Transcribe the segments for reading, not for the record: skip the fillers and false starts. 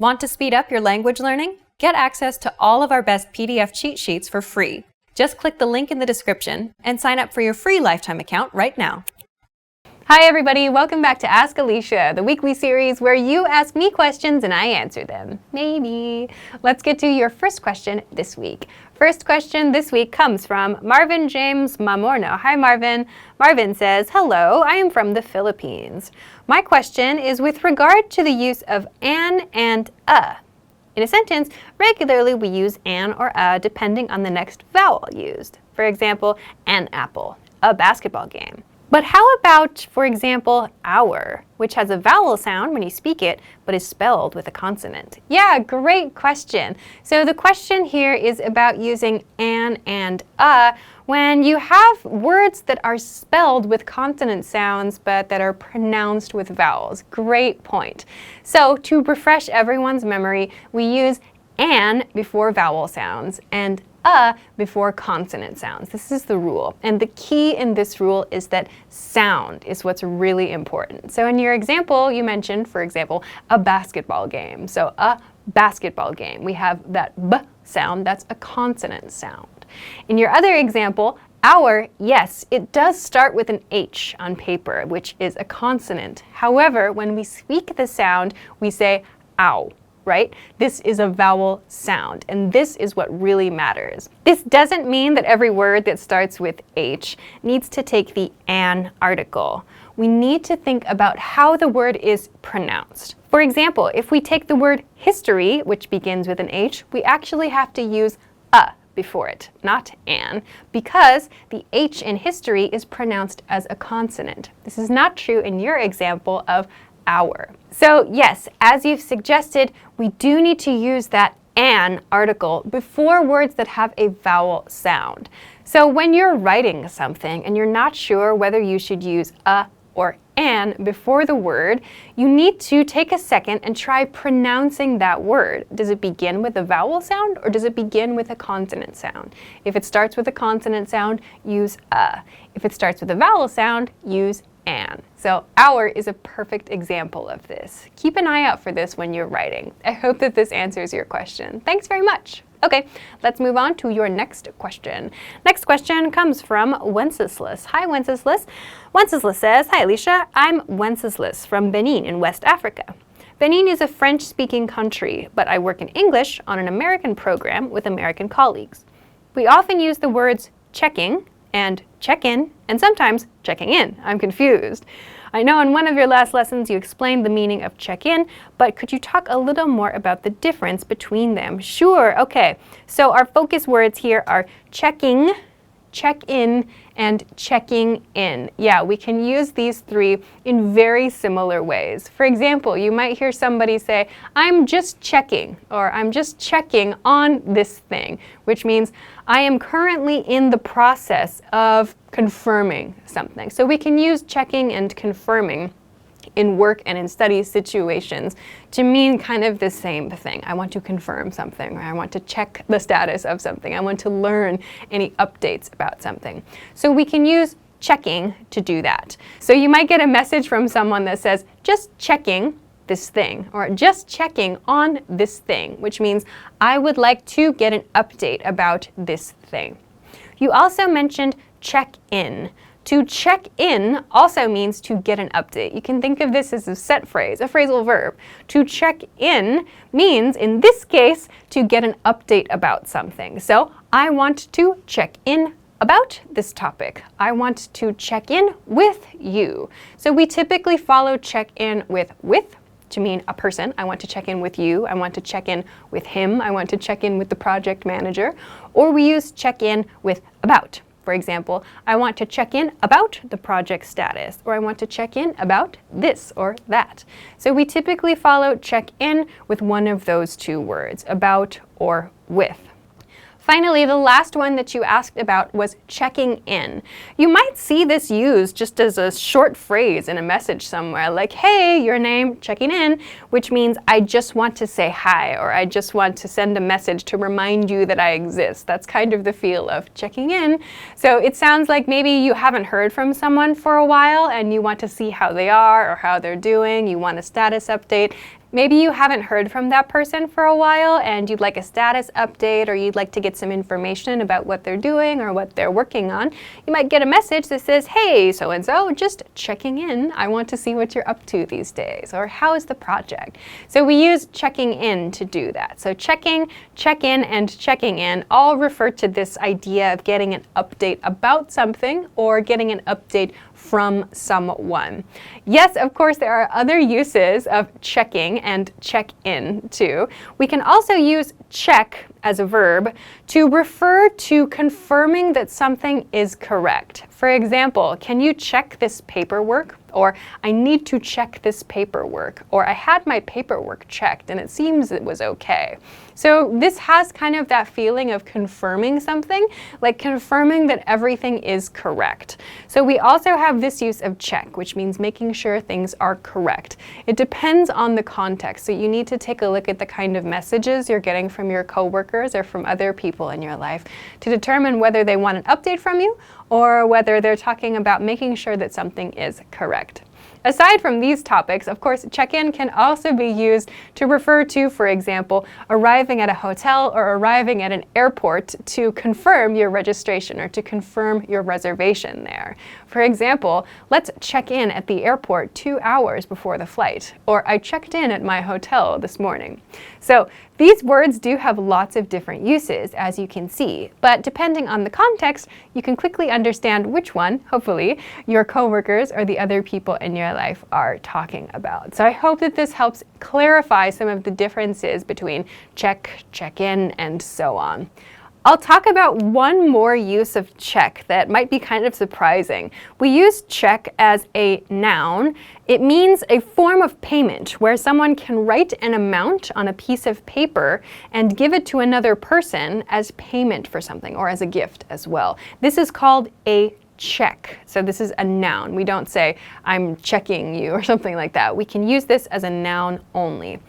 Want to speed up your language learning? Get access to all of our best PDF cheat sheets for free. Just click the link in the description and sign up for your free lifetime account right now. Hi everybody, welcome back to Ask Alisha, the weekly series where you ask me questions and I answer them. Maybe. Let's get to your first question this week. First question this week comes from Marvin James Mamorno. Hi Marvin. Marvin says, hello, I am from the Philippines. My question is with regard to the use of an and a. In a sentence, regularly we use an or a depending on the next vowel used. For example, an apple, a basketball game. But how about, for example, our, which has a vowel sound when you speak it, but is spelled with a consonant? Yeah, great question. So the question here is about using an and a when you have words that are spelled with consonant sounds, but that are pronounced with vowels. Great point. So to refresh everyone's memory, we use an before vowel sounds and a before consonant sounds. This is the rule. And the key in this rule is that sound is what's really important. So in your example, you mentioned, for example, a basketball game. So a basketball game. We have that b sound, that's a consonant sound. In your other example, our, yes, it does start with an H on paper, which is a consonant. However, when we speak the sound, we say ow. Right? This is a vowel sound, and this is what really matters. This doesn't mean that every word that starts with H needs to take the an article. We need to think about how the word is pronounced. For example, if we take the word history, which begins with an H, we actually have to use a before it, not an, because the H in history is pronounced as a consonant. This is not true in your example of our. So yes, as you've suggested, we do need to use that an article before words that have a vowel sound. So when you're writing something and you're not sure whether you should use a or an before the word, you need to take a second and try pronouncing that word. Does it begin with a vowel sound or does it begin with a consonant sound? If it starts with a consonant sound, use a. If it starts with a vowel sound, use an. So our is a perfect example of this. Keep an eye out for this when you're writing. I hope that this answers your question. Thanks very much. Okay, let's move on to your next question. Next question comes from Wenceslas. Hi Wenceslas. Wenceslas says, hi Alisha, I'm Wenceslas from Benin in West Africa. Benin is a French-speaking country, but I work in English on an American program with American colleagues. We often use the words checking and check-in, and sometimes checking in. I'm confused. I know in one of your last lessons you explained the meaning of check-in, but could you talk a little more about the difference between them? Sure, okay. So our focus words here are checking, check-in, and checking in. Yeah, we can use these three in very similar ways. For example, you might hear somebody say, I'm just checking, or I'm just checking on this thing, which means I am currently in the process of confirming something. So we can use checking and confirming in work and in study situations to mean kind of the same thing. I want to confirm something, or I want to check the status of something. I want to learn any updates about something. So we can use checking to do that. So you might get a message from someone that says, just checking this thing, or just checking on this thing, which means I would like to get an update about this thing. You also mentioned check in. To check in also means to get an update. You can think of this as a set phrase, a phrasal verb. To check in means, in this case, to get an update about something. So I want to check in about this topic. I want to check in with you. So we typically follow check in with to mean a person. I want to check in with you. I want to check in with him. I want to check in with the project manager. Or we use check in with about. For example, I want to check in about the project status, or I want to check in about this or that. So we typically follow check in with one of those two words, about or with. Finally, the last one that you asked about was checking in. You might see this used just as a short phrase in a message somewhere, like, hey, your name, checking in, which means I just want to say hi, or I just want to send a message to remind you that I exist. That's kind of the feel of checking in. So it sounds like maybe you haven't heard from someone for a while and you want to see how they are or how they're doing. You want a status update. Maybe you haven't heard from that person for a while and you'd like a status update, or you'd like to get some information about what they're doing or what they're working on. You might get a message that says, "Hey, so-and-so, just checking in. I want to see what you're up to these days," or "How is the project?" So we use checking in to do that. So checking, check-in, and checking in all refer to this idea of getting an update about something or getting an update from someone. Yes, of course, there are other uses of checking and check-in too. We can also use check as a verb to refer to confirming that something is correct. For example, can you check this paperwork? Or I need to check this paperwork. Or I had my paperwork checked and it seems it was okay. So this has kind of that feeling of confirming something, like confirming that everything is correct. So we also have this use of check, which means making sure things are correct. It depends on the context, so you need to take a look at the kind of messages you're getting from your coworkers or from other people in your life to determine whether they want an update from you or whether they're talking about making sure that something is correct. Aside from these topics, of course, check-in can also be used to refer to, for example, arriving at a hotel or arriving at an airport to confirm your registration or to confirm your reservation there. For example, let's check in at the airport 2 hours before the flight, or I checked in at my hotel this morning. So these words do have lots of different uses, as you can see, but depending on the context, you can quickly understand which one, hopefully, your coworkers or the other people in your life are talking about. So I hope that this helps clarify some of the differences between check, check-in, and so on. I'll talk about one more use of check that might be kind of surprising. We use check as a noun. It means a form of payment where someone can write an amount on a piece of paper and give it to another person as payment for something, or as a gift as well. This is called a check. So this is a noun. We don't say, "I'm checking you," or something like that. We can use this as a noun only.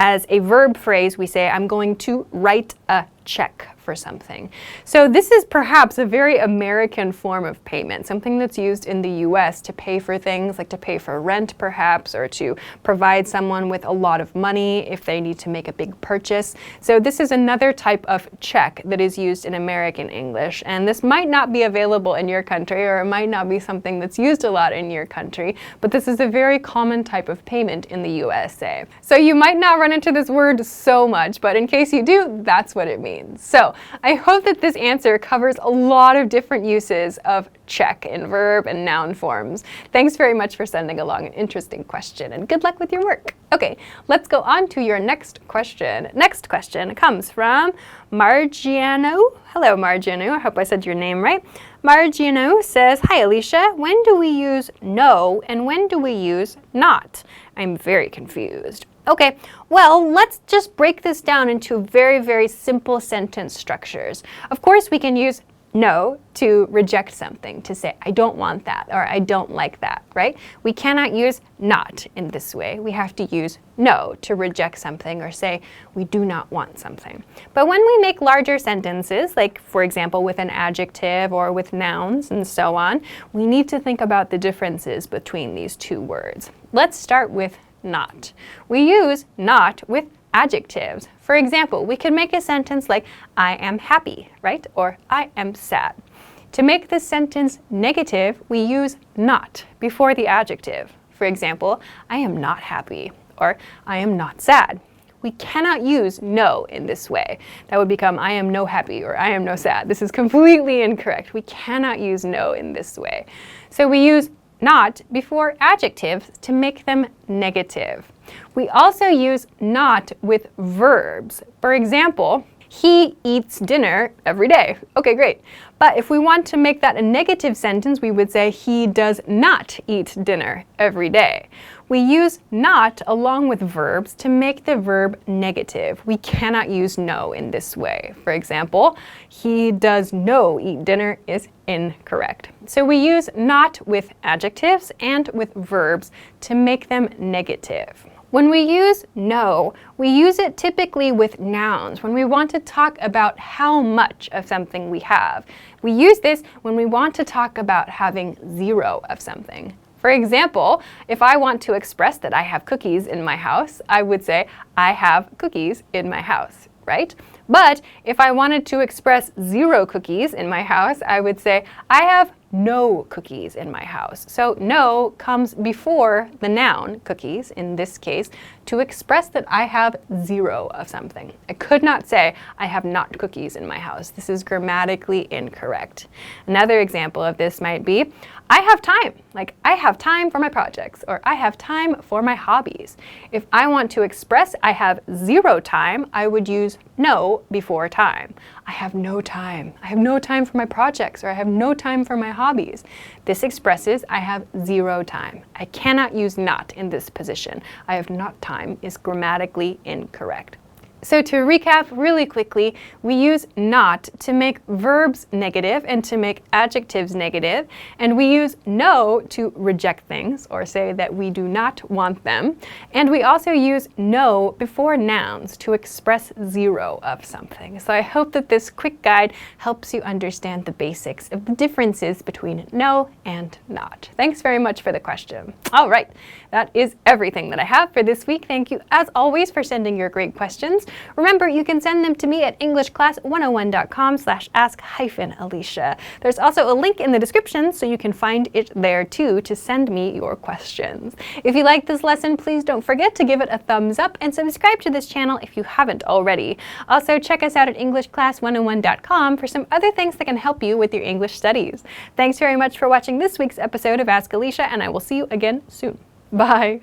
As a verb phrase, we say, "I'm going to write a check for something." So this is perhaps a very American form of payment, something that's used in the US to pay for things, like to pay for rent perhaps, or to provide someone with a lot of money if they need to make a big purchase. So this is another type of check that is used in American English, and this might not be available in your country, or it might not be something that's used a lot in your country, but this is a very common type of payment in the USA. So you might not run into this word so much, but in case you do, that's what it means. So I hope that this answer covers a lot of different uses of check in verb and noun forms. Thanks very much for sending along an interesting question, and good luck with your work. Okay, let's go on to your next question. Next question comes from Margiano. Hello, Margiano. I hope I said your name right. Margiano says, "Hi, Alicia. When do we use no and when do we use not? I'm very confused." Okay, well, let's just break this down into very, very simple sentence structures. Of course, we can use no to reject something, to say, "I don't want that," or "I don't like that," right? We cannot use not in this way. We have to use no to reject something or say, "We do not want something." But when we make larger sentences, like, for example, with an adjective or with nouns and so on, we need to think about the differences between these two words. Let's start with not. We use not with adjectives. For example, we could make a sentence like, "I am happy," right? Or "I am sad." To make this sentence negative, we use not before the adjective. For example, "I am not happy," or "I am not sad." We cannot use no in this way. That would become, "I am no happy," or "I am no sad." This is completely incorrect. We cannot use no in this way. So we use not before adjectives to make them negative. We also use not with verbs. For example, "He eats dinner every day." Okay, great. But if we want to make that a negative sentence, we would say, "He does not eat dinner every day." We use not along with verbs to make the verb negative. We cannot use no in this way. For example, "He does no eat dinner" is incorrect. So we use not with adjectives and with verbs to make them negative. When we use no, we use it typically with nouns when we want to talk about how much of something we have. We use this when we want to talk about having zero of something. For example, if I want to express that I have cookies in my house, I would say, I have cookies in my house, right? But if I wanted to express 0 cookies in my house, I would say, I have no cookies in my house. So no comes before the noun, cookies, in this case, to express that I have 0 of something. I could not say, I have not cookies in my house. This is grammatically incorrect. Another example of this might be, I have time. Like, I have time for my projects, or I have time for my hobbies. If I want to express I have 0 time, I would use no before time. I have no time. I have no time for my projects, or I have no time for my hobbies. This expresses I have 0 time. I cannot use not in this position. I have not time is grammatically incorrect. So to recap really quickly, we use not to make verbs negative and to make adjectives negative, and we use no to reject things or say that we do not want them, and we also use no before nouns to express 0 of something. So I hope that this quick guide helps you understand the basics of the differences between no and not. Thanks very much for the question. All right, that is everything that I have for this week. Thank you as always for sending your great questions. Remember, you can send them to me at englishclass101.com/ask-Alisha. There's also a link in the description so you can find it there too to send me your questions. If you like this lesson, please don't forget to give it a thumbs up and subscribe to this channel if you haven't already. Also, check us out at englishclass101.com for some other things that can help you with your English studies. Thanks very much for watching this week's episode of Ask Alisha, and I will see you again soon. Bye!